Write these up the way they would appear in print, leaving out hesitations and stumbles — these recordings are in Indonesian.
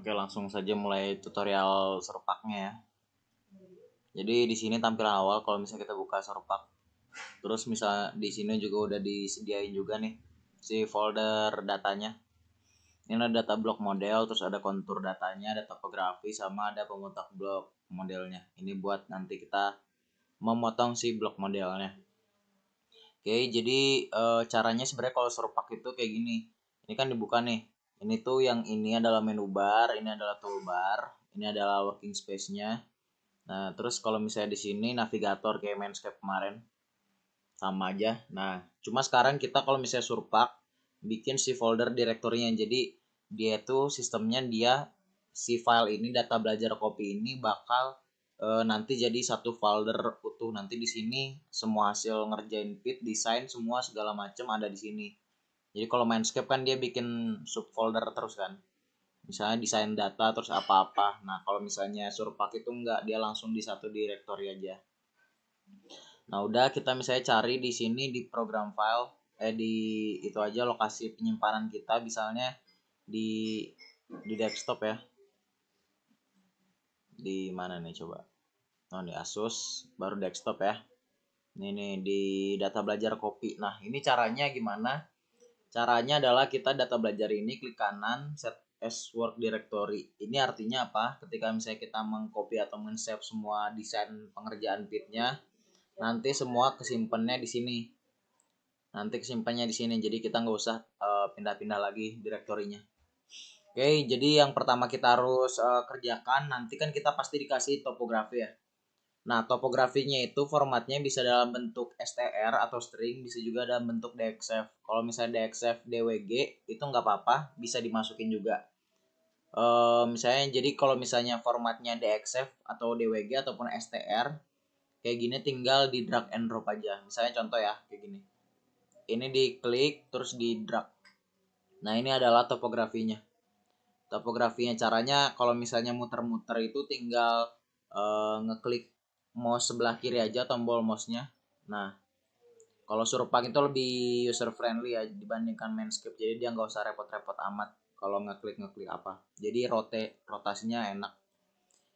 Oke, langsung saja mulai tutorial Surpaknya ya. Jadi di sini tampilan awal kalau misalnya kita buka Surpak. Terus misal di sini juga udah disediain juga nih si folder datanya. Ini ada data blok model, terus ada kontur datanya, ada topografi, sama ada pemutak blok modelnya. Ini buat nanti kita memotong si blok modelnya. Oke, jadi caranya sebenarnya kalau Surpak itu kayak gini. Ini kan dibuka nih. Ini tuh yang ini adalah menu bar, ini adalah toolbar, ini adalah working space-nya. Nah, terus kalau misalnya di sini navigator kayak Mainscape kemarin sama aja. Nah, cuma sekarang kita kalau misalnya Surpak bikin si folder direktorinya. Jadi dia tuh sistemnya dia si file ini data belajar copy ini bakal nanti jadi satu folder utuh. Nanti di sini semua hasil ngerjain fit, desain, semua segala macam ada di sini. Jadi kalau Mainscape kan dia bikin subfolder terus kan. Misalnya desain data terus apa-apa. Nah, kalau misalnya Surpak itu enggak, dia langsung di satu directory aja. Nah, udah kita misalnya cari di sini di program file di itu aja lokasi penyimpanan kita, misalnya di desktop ya. Di mana nih coba? Oh, di Asus, baru desktop ya. Ini nih di data belajar copy. Nah, ini caranya gimana? Caranya adalah kita data belajar ini klik kanan, set as work directory. Ini artinya apa? Ketika misalnya kita mengcopy atau men-save semua desain pengerjaan pitnya, nanti semua kesimpannya di sini. Nanti kesimpannya di sini. Jadi kita nggak usah pindah-pindah lagi direktorinya. Oke, jadi yang pertama kita harus kerjakan, nanti kan kita pasti dikasih topografi ya. Nah, topografinya itu formatnya bisa dalam bentuk str atau string, bisa juga dalam bentuk dxf. Kalau misalnya dxf dwg itu nggak apa-apa, bisa dimasukin juga. Misalnya jadi kalau misalnya formatnya dxf atau dwg ataupun str kayak gini, tinggal di drag and drop aja. Misalnya contoh ya kayak gini. Ini diklik terus di drag. Nah, ini adalah topografinya. Topografinya caranya kalau misalnya muter-muter itu tinggal ngeklik mouse sebelah kiri aja tombol mouse-nya. Nah, kalau Surpak itu lebih user friendly ya dibandingkan Mainscape. Jadi dia nggak usah repot-repot amat kalau ngeklik apa. Jadi rotasinya enak.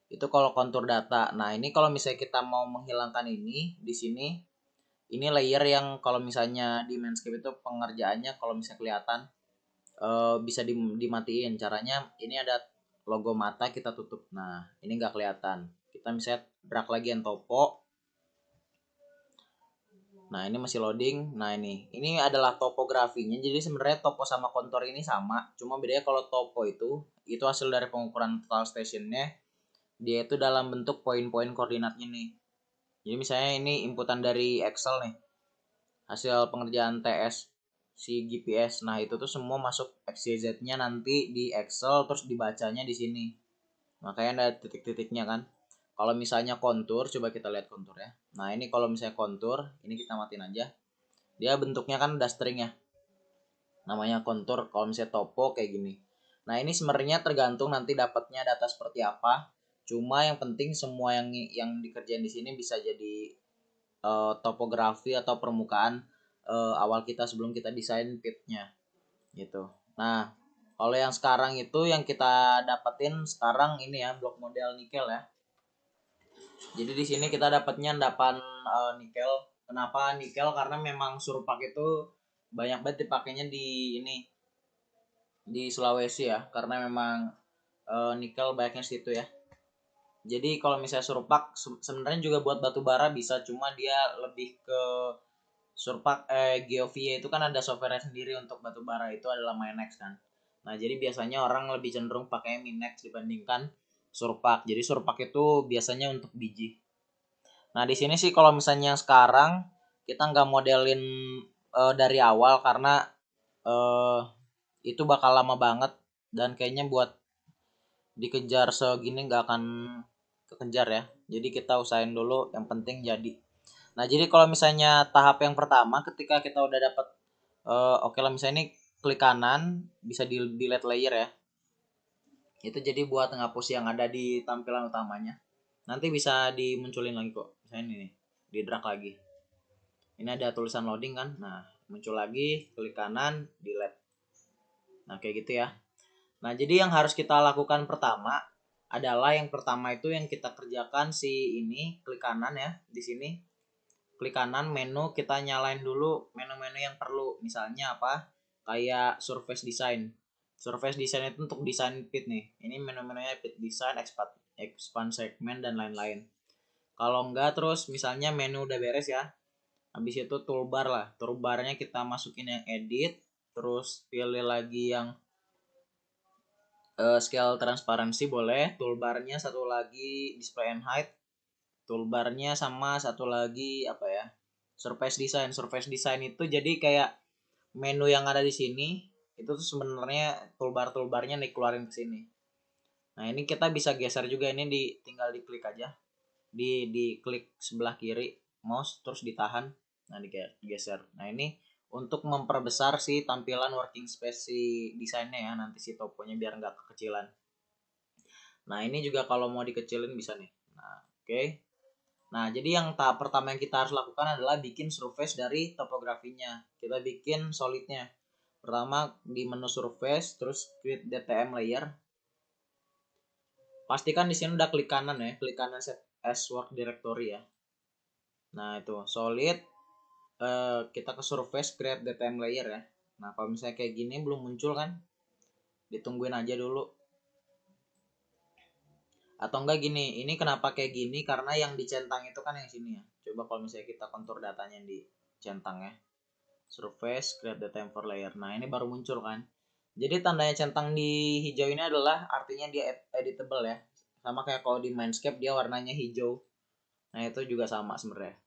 Itu kalau kontur data. Nah, ini kalau misalnya kita mau menghilangkan ini di sini, ini layer yang kalau misalnya di Mainscape itu pengerjaannya kalau misalnya kelihatan bisa dimatiin. Caranya ini ada logo mata, kita tutup. Nah, ini nggak kelihatan. Kita misalnya drag lagi yang topo. Nah, ini masih loading. Nah, ini adalah topografinya. Jadi sebenarnya topo sama kontur ini sama, cuma bedanya kalau topo itu hasil dari pengukuran total stationnya. Dia itu dalam bentuk poin-poin koordinatnya nih. Jadi misalnya ini inputan dari Excel nih, hasil pengerjaan TS si GPS. Nah, itu tuh semua masuk XYZ-nya nanti di Excel, terus dibacanya di sini. Makanya ada titik-titiknya kan. Kalau misalnya kontur, coba kita lihat kontur ya. Nah, ini kalau misalnya kontur, ini kita matiin aja. Dia bentuknya kan udah string ya. Namanya kontur. Kalau misalnya topo kayak gini. Nah, ini sebenarnya tergantung nanti dapatnya data seperti apa. Cuma yang penting semua yang dikerjain di sini bisa jadi topografi atau permukaan awal kita sebelum kita desain pitnya gitu. Nah, kalau yang sekarang itu yang kita dapetin sekarang ini ya blok model nikel ya. Jadi di sini kita dapatnya endapan nikel. Kenapa nikel? Karena memang Surpak itu banyak banget dipakainya di Sulawesi ya. Karena memang nikel banyaknya situ ya. Jadi kalau misalnya Surpak sebenarnya juga buat batu bara bisa, cuma dia lebih ke Surpak Geovia itu kan ada software sendiri untuk batu bara, itu adalah Minex kan. Nah, jadi biasanya orang lebih cenderung pakai Minex dibandingkan Surpak. Jadi Surpak itu biasanya untuk biji. Nah, di sini sih kalau misalnya sekarang kita nggak modelin dari awal karena itu bakal lama banget dan kayaknya buat dikejar segini nggak akan kekejar ya. Jadi kita usahain dulu yang penting jadi. Nah, jadi kalau misalnya tahap yang pertama ketika kita udah dapat oke lah, misalnya ini klik kanan bisa di delete layer ya. Itu jadi buat ngapus yang ada di tampilan utamanya. Nanti bisa dimunculin lagi kok. Misalnya ini nih, di drag lagi. Ini ada tulisan loading kan. Nah, muncul lagi, klik kanan, delete. Nah, kayak gitu ya. Nah, jadi yang harus kita lakukan pertama adalah yang pertama itu yang kita kerjakan si ini, klik kanan ya di sini. Klik kanan menu, kita nyalain dulu menu-menu yang perlu. Misalnya apa? Kayak surface design. Surface design itu untuk desain pit nih. Ini menu-menunya pit design, expand segment dan lain-lain. Kalau enggak terus misalnya menu udah beres ya. Habis itu toolbar lah. Toolbarnya kita masukin yang edit, terus pilih lagi yang scale transparansi boleh. Toolbarnya satu lagi display and height. Toolbarnya sama satu lagi apa ya? Surface design. Surface design itu jadi kayak menu yang ada di sini itu tuh sebenarnya toolbarnya dikeluarin ke sini. Nah, ini kita bisa geser juga, ini tinggal diklik aja. Diklik sebelah kiri mouse terus ditahan. Nah, digeser. Nah, ini untuk memperbesar si tampilan working space si desainnya ya, nanti si toponya biar nggak kekecilan. Nah, ini juga kalau mau dikecilin bisa nih. Nah, oke. Nah, jadi yang tahap pertama yang kita harus lakukan adalah bikin surface dari topografinya. Kita bikin solidnya. Pertama di menu surface, terus create DTM layer. Pastikan di sini udah klik kanan ya, klik kanan set as work directory ya. Nah, itu solid. Kita ke surface, create DTM layer ya. Nah, kalau misalnya kayak gini belum muncul kan, ditungguin aja dulu. Atau enggak gini, ini kenapa kayak gini, karena yang dicentang itu kan yang sini ya. Coba kalau misalnya kita kontur datanya yang dicentang ya, surface create data for layer. Nah, ini baru muncul kan. Jadi tandanya centang di hijau ini adalah artinya dia editable ya, sama kayak kalau di Mindscape dia warnanya hijau. Nah, itu juga sama sebenarnya.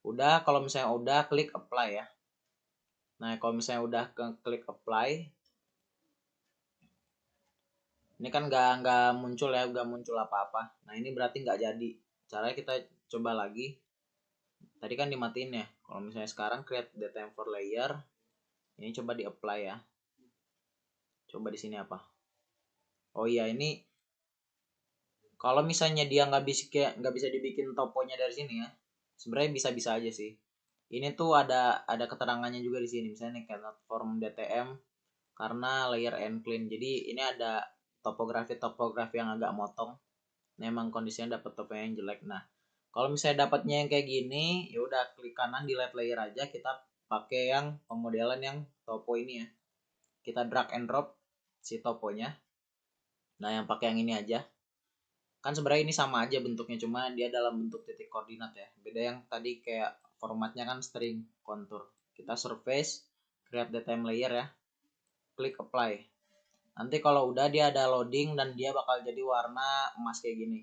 Udah, kalau misalnya udah klik apply ya. Nah, kalau misalnya udah klik apply, ini kan nggak muncul ya, nggak muncul apa-apa. Nah, ini berarti nggak jadi. Caranya kita coba lagi. Tadi kan dimatiin ya. Kalau misalnya sekarang create data for layer, ini coba di apply ya. Coba di sini apa? Oh iya, ini kalau misalnya dia nggak bisa dibikin toponya dari sini ya, sebenarnya bisa-bisa aja sih. Ini tuh ada keterangannya juga di sini, misalnya cannot form DTM karena layer and clean. Jadi ini ada topografi yang agak motong. Memang kondisinya dapat topo yang jelek. Nah, kalau misalnya dapatnya yang kayak gini, ya udah klik kanan delete layer aja, kita pakai yang pemodelan yang topo ini ya. Kita drag and drop si toponya. Nah, yang pakai yang ini aja. Kan sebenarnya ini sama aja bentuknya, cuma dia dalam bentuk titik koordinat ya. Beda yang tadi kayak formatnya kan string kontur. Kita surface, create data layer ya, klik apply. Nanti kalau udah dia ada loading dan dia bakal jadi warna emas kayak gini.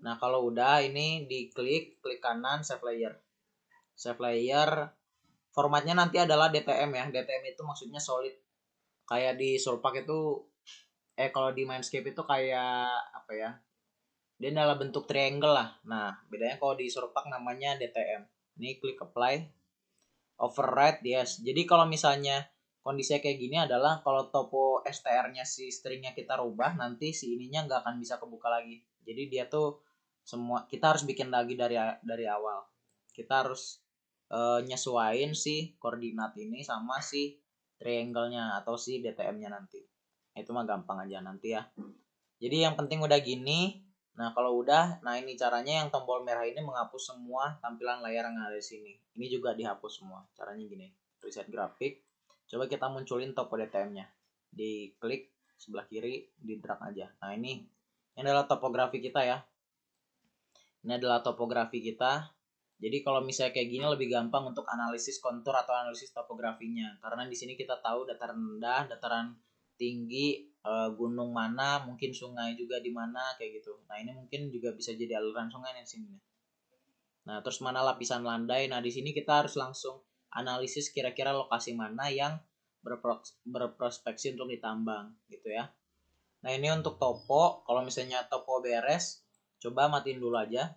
Nah, kalau udah ini klik kanan save layer. Save layer formatnya nanti adalah DTM ya. DTM itu maksudnya solid. Kayak di Surpak itu kalau di Mindscape itu kayak apa ya? Dia dalam bentuk triangle lah. Nah, bedanya kalau di Surpak namanya DTM. Ini klik apply. Override yes. Jadi kalau misalnya kondisinya kayak gini adalah kalau topo str-nya si stringnya kita rubah, nanti si ininya nggak akan bisa kebuka lagi. Jadi dia tuh semua kita harus bikin lagi dari awal. Kita harus nyesuaiin si koordinat ini sama si triangle-nya atau si DTM-nya nanti. Itu mah gampang aja nanti ya. Jadi yang penting udah gini. Nah, kalau udah, nah ini caranya yang tombol merah ini menghapus semua tampilan layar yang ada di sini. Ini juga dihapus semua. Caranya gini. Reset grafik. Coba kita munculin topo DTM-nya. Diklik sebelah kiri, di drag aja. Nah, ini adalah topografi kita ya. Ini adalah topografi kita. Jadi kalau misalnya kayak gini lebih gampang untuk analisis kontur atau analisis topografinya. Karena di sini kita tahu dataran rendah, dataran tinggi, gunung mana, mungkin sungai juga di mana kayak gitu. Nah, ini mungkin juga bisa jadi aliran sungai di sini. Nah, terus mana lapisan landai. Nah, di sini kita harus langsung analisis kira-kira lokasi mana yang berprospeksi untuk ditambang gitu ya. Nah, ini untuk topo. Kalau misalnya topo beres, coba matiin dulu aja.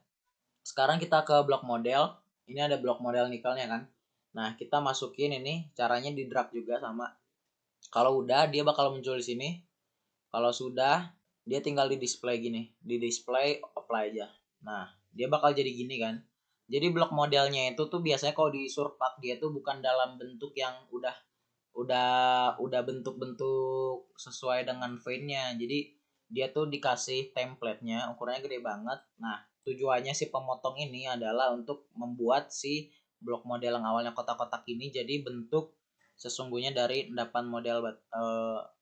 Sekarang kita ke blok model. Ini ada blok model nikelnya kan. Nah, kita masukin ini, caranya di drag juga sama. Kalau udah dia bakal muncul di sini. Kalau sudah dia tinggal di display gini, di display apply aja. Nah, dia bakal jadi gini kan. Jadi blok modelnya itu tuh biasanya kalau di Surpak dia tuh bukan dalam bentuk yang udah bentuk-bentuk sesuai dengan vein-nya. Jadi dia tuh dikasih template-nya, ukurannya gede banget. Nah, tujuannya si pemotong ini adalah untuk membuat si blok model yang awalnya kotak-kotak ini jadi bentuk sesungguhnya dari endapan model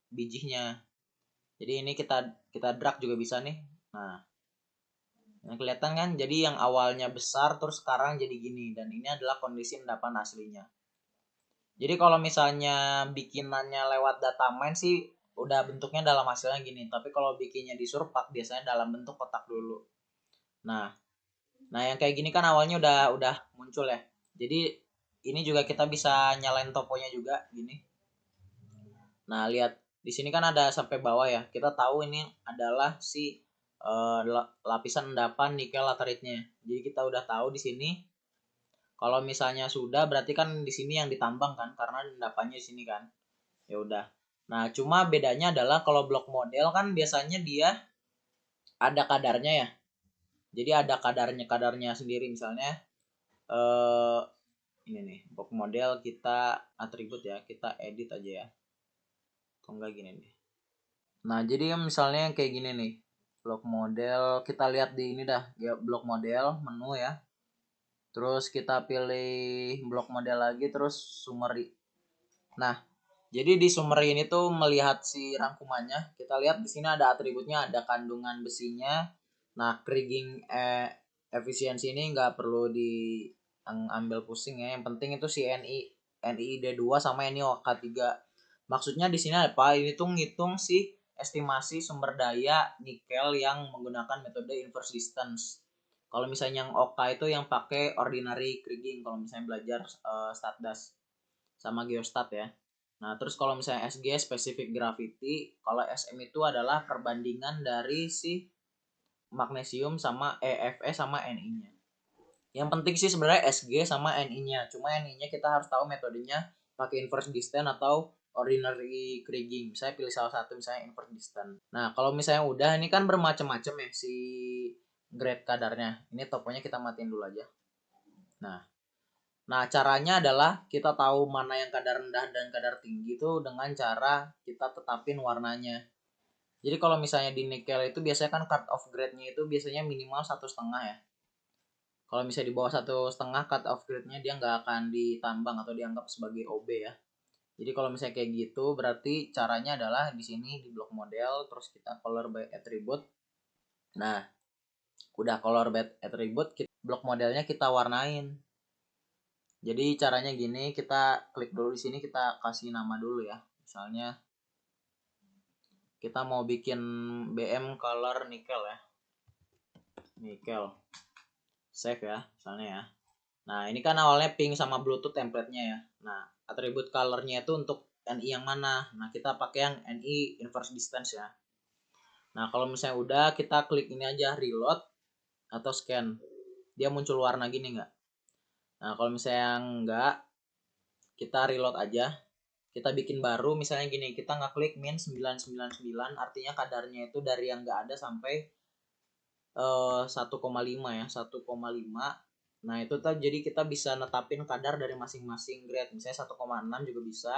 bijihnya. Jadi ini kita drag juga bisa nih. Nah, yang kelihatan kan, jadi yang awalnya besar terus sekarang jadi gini, dan ini adalah kondisi endapan aslinya. Jadi kalau misalnya bikinannya lewat data mine sih udah bentuknya dalam hasilnya gini, tapi kalau bikinnya di Surpak biasanya dalam bentuk kotak dulu. Nah, yang kayak gini kan awalnya udah muncul ya. Jadi ini juga kita bisa nyalain toponya juga gini. Nah, lihat di sini kan ada sampai bawah ya. Kita tahu ini adalah si lapisan endapan nikel lateritnya. Jadi kita udah tahu di sini. Kalau misalnya sudah berarti kan di sini yang ditambang kan, karena endapannya di sini kan. Ya udah. Nah, cuma bedanya adalah kalau blok model kan biasanya dia ada kadarnya ya. Jadi ada kadarnya sendiri, misalnya ini nih, blok model kita atribut ya, kita edit aja ya. Atau enggak gini nih. Nah, jadi misalnya kayak gini nih. Blok model, kita lihat di ini dah, ya blok model, menu ya. Terus kita pilih blok model lagi, terus summary. Nah, jadi di summary ini tuh melihat si rangkumannya. Kita lihat di sini ada atributnya, ada kandungan besinya. Nah, kriging efisiensi ini nggak perlu diambil pusing ya. Yang penting itu si NIID2 sama NiOK3. Maksudnya di sini apa? Ini tuh ngitung si estimasi sumber daya nikel yang menggunakan metode inverse distance. Kalau misalnya yang OK itu yang pakai ordinary kriging, kalau misalnya belajar statdas sama geostat ya. Nah, terus kalau misalnya SG specific gravity, kalau SM itu adalah perbandingan dari si magnesium sama Fe sama Ni-nya. Yang penting sih sebenarnya SG sama Ni-nya. Cuma Ni-nya kita harus tahu metodenya pakai inverse distance atau ordinary kriging. Saya pilih salah satu, misalnya inverse distance. Nah, kalau misalnya udah, ini kan bermacam-macam ya si grade kadarnya. Ini toponya kita matiin dulu aja. Nah, caranya adalah kita tahu mana yang kadar rendah dan kadar tinggi itu dengan cara kita tetapin warnanya. Jadi kalau misalnya di nikel itu biasanya kan cut off grade-nya itu biasanya minimal 1,5 ya. Kalau misalnya di bawah 1,5 cut off grade-nya dia nggak akan ditambang atau dianggap sebagai OB ya. Jadi kalau misalnya kayak gitu berarti caranya adalah di sini di blok model, terus kita color by attribute. Nah, udah color by attribute, blok modelnya kita warnain. Jadi caranya gini, kita klik dulu di sini, kita kasih nama dulu ya. Misalnya kita mau bikin BM color nikel ya. Nikel. Save ya, misalnya ya. Nah, ini kan awalnya pink sama bluetooth template-nya ya. Nah, atribut color-nya itu untuk NI yang mana? Nah, kita pakai yang NI inverse distance ya. Nah, kalau misalnya udah, kita klik ini aja, reload atau scan. Dia muncul warna gini nggak? Nah, kalau misalnya enggak, kita reload aja. Kita bikin baru, misalnya gini, kita ngeklik min 999, artinya kadarnya itu dari yang nggak ada sampai 1,5 ya, 1,5. Nah, itu tuh jadi kita bisa netapin kadar dari masing-masing grade. Misalnya 1,6 juga bisa,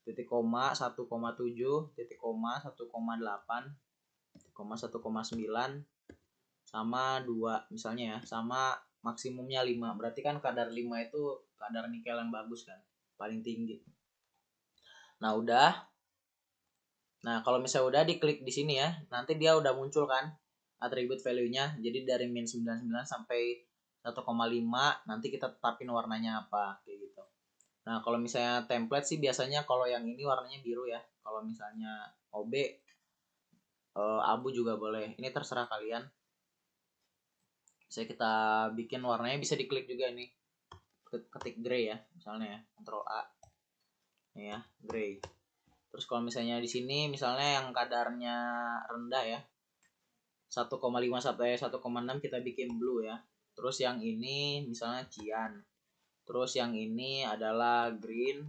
titik koma, 1,7, titik koma, 1,8, titik koma, 1,9, sama 2 misalnya ya, sama maksimumnya 5. Berarti kan kadar 5 itu kadar nikel yang bagus kan, paling tinggi. Nah, udah. Nah, kalau misalnya udah diklik di sini ya, nanti dia udah muncul kan atribut value-nya. Jadi dari min 99 sampai 1,5 nanti kita tetapin warnanya apa kayak gitu. Nah, kalau misalnya template sih biasanya kalau yang ini warnanya biru ya. Kalau misalnya OB abu juga boleh. Ini terserah kalian. Bisa kita bikin warnanya, bisa diklik juga ini. Ketik gray ya, misalnya ya. Ctrl A. Ini ya, gray. Terus kalau misalnya di sini misalnya yang kadarnya rendah ya, 1,5 sampai 1,6 kita bikin blue ya. Terus yang ini misalnya cyan. Terus yang ini adalah green.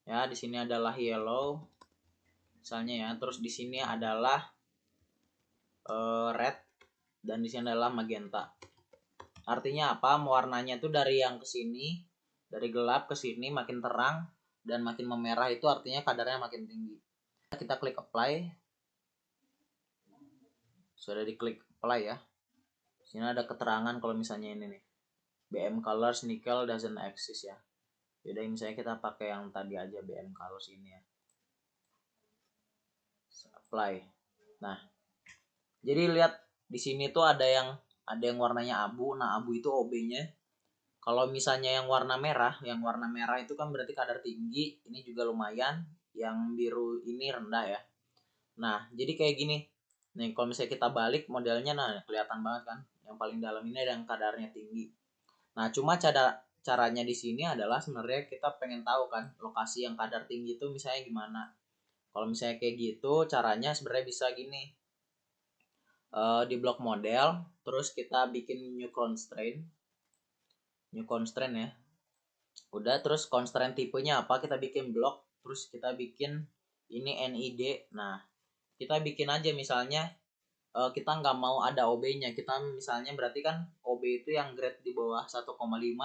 Ya, di sini adalah yellow. Misalnya ya. Terus di sini adalah red dan di sini adalah magenta. Artinya apa? Warnanya tuh dari yang ke sini Dari gelap ke sini makin terang dan makin memerah, itu artinya kadarnya makin tinggi. Kita klik apply. Sudah diklik apply ya. Sini ada keterangan kalau misalnya ini nih, BM Colors nickel doesn't exist ya. Yaudah, misalnya kita pakai yang tadi aja, BM Colors ini ya. Apply. Nah, jadi lihat di sini tuh ada yang warnanya abu. Nah, abu itu OB-nya. Kalau misalnya yang warna merah itu kan berarti kadar tinggi, ini juga lumayan. Yang biru ini rendah ya. Nah, jadi kayak gini. Nih, kalau misalnya kita balik modelnya, nah kelihatan banget kan. Yang paling dalam ini ada yang kadarnya tinggi. Nah, cuma caranya di sini adalah sebenarnya kita pengen tahu kan lokasi yang kadar tinggi itu misalnya gimana. Kalau misalnya kayak gitu, caranya sebenarnya bisa gini. Di blok model, terus kita bikin new constraint ya. Udah, terus constraint tipenya apa, kita bikin blok, terus kita bikin ini NID. Nah, kita bikin aja misalnya kita nggak mau ada OB-nya. Kita misalnya berarti kan OB itu yang grade di bawah 1,5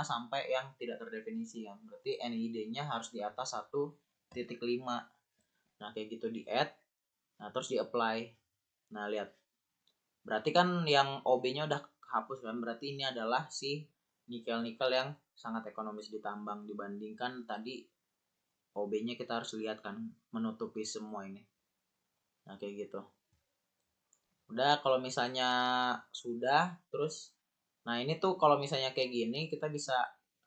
sampai yang tidak terdefinisi ya. Berarti NID-nya harus di atas 1,5. Nah, kayak gitu di add. Nah, terus di apply. Nah, lihat. Berarti kan yang OB-nya udah hapus kan. Berarti ini adalah si nikel-nikel yang sangat ekonomis ditambang dibandingkan tadi OB-nya kita harus lihat kan menutupi semua ini. Nah, kayak gitu. Udah, kalau misalnya sudah, terus nah ini tuh kalau misalnya kayak gini kita bisa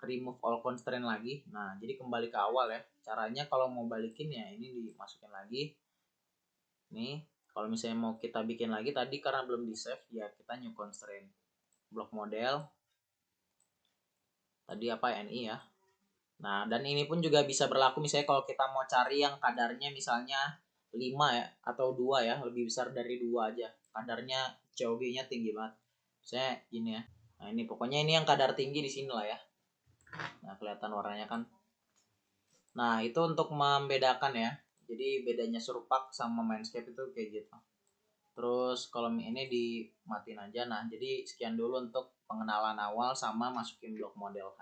remove all constraint lagi. Nah, jadi kembali ke awal ya. Caranya kalau mau balikin ya ini dimasukin lagi. Nih, kalau misalnya mau kita bikin lagi tadi karena belum di save ya, kita new constraint. Blok model. Tadi apa, NI ya. Nah, dan ini pun juga bisa berlaku misalnya kalau kita mau cari yang kadarnya misalnya 5 ya atau 2 ya, lebih besar dari 2 aja. Kadarnya COG-nya tinggi banget. Misalnya ini ya. Nah, ini pokoknya ini yang kadar tinggi di sini lah ya. Nah, kelihatan warnanya kan. Nah, itu untuk membedakan ya. Jadi bedanya Surpak sama Mindscape itu kayak gitu. Terus kalau ini dimatiin aja. Nah, jadi sekian dulu untuk pengenalan awal sama masukin blok model.